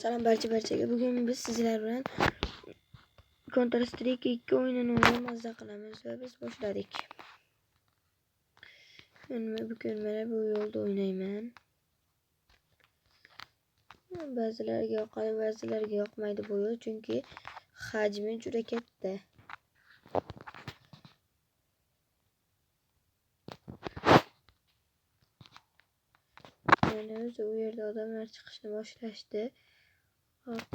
Selam barchaga. Bugun biz sizlar bilan Counter Strike 2 o'yinini o'ynamazda qilamiz va biz boshladik. Men bugun mana bu yo'lda o'ynayman. Ba'zilarga yoqadi, ba'zilarga yoqmaydi bu yo'l, chunki hajmi juda katta. Mana o'zi u yerda odamlar chiqishni boshlashdi. Hop.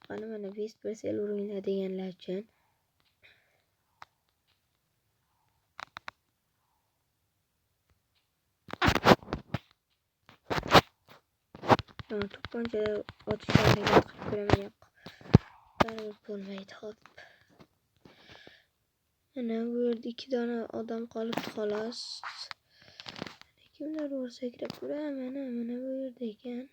Mana Vespersel o'ynaydiganlar uchun to'pponcha otishga harakat qilib ko'raman, yo'q. Baribir bo'lmaydi. Hop. Mana bu yerda 2 dona odam qolibdi xolos. Kimlar bor sakrab ko'raman. Mana bu yerda ekan.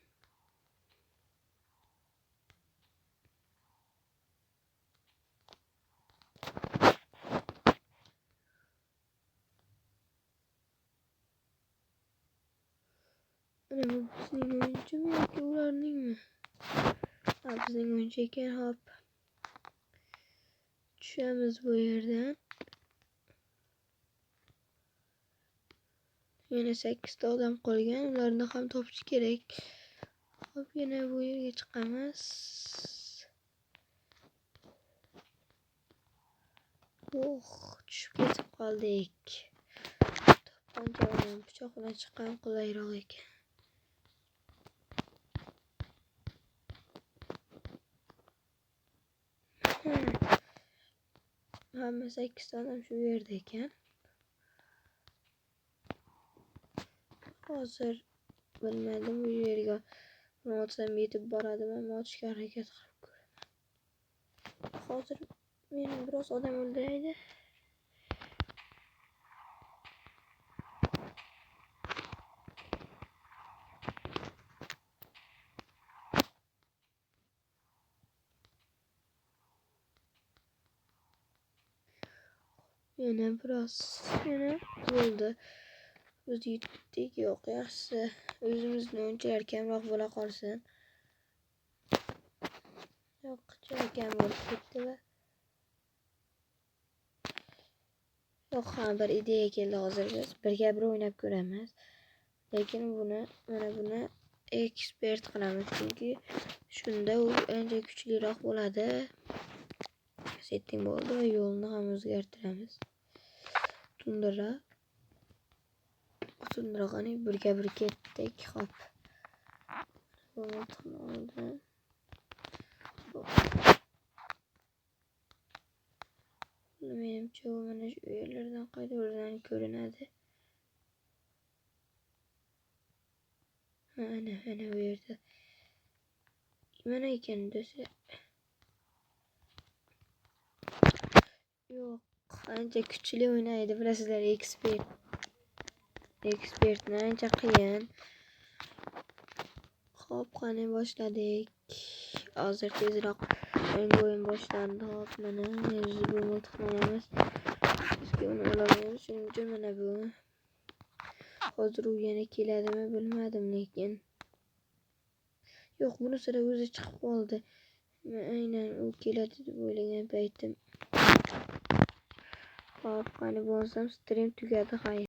Mana bu bizning o'yinchimi yoki ularningmi? Bizning o'yinchi ekan. Hop. Tushamiz bu yerdan. Yana 8 ta odam qolgan. Ularni ham topish kerak. Hop, yana bu yerga chiqamiz. Tushib ketib qoldik. To'pponcha bilan pichoq bilan chiqqan qulayroq ekan. Hamma 8 ta odam shu yerda ekan. Hozir bilmadim bu yerga otsam yetib boradimi, ammo otishga harakat qilib ko'raman. Hozir meni biroz odam o'ldiraydi. Yana biroz bo'ldi. Biz yutdik, yo'q, yaxshisi o'zimizni o'yinchilar kamroq bo'la qolsin. Yo'q, juda kam bo'lib ketdi va yo'q, bir ideya keldi. Hozir biz birga bir o'ynab ko'ramiz. Lekin mana buni ekspert qilamiz, chunki shunda u ancha kuchliroq bo'ladi. Setting bo'ldi va yo'lni ham o'zgartiramiz. Tundra qani birga bir ketdik. Hop. Menimcha mana shu yerlardan qaytadan ko'rinadi. Ana bu yerda. Mana ekan do'stlar. Yo'q, ancha kuchli o'ynaydi. Bilasizlar, ekspertni ancha qiyin. Hop, qani boshladik. Hozir tezroq o'yin boshlandi. Hop, mana bu multixonamiz. Bizga uni olamiz. Shuning uchun mana bu. Hozir u yana keladimi bilmadim, lekin yo'q, buni sira o'zi chiqib qoldi. Aynan u keladi deb o'ylagan paytim. Hop, qani bo'lsam stream tugadi.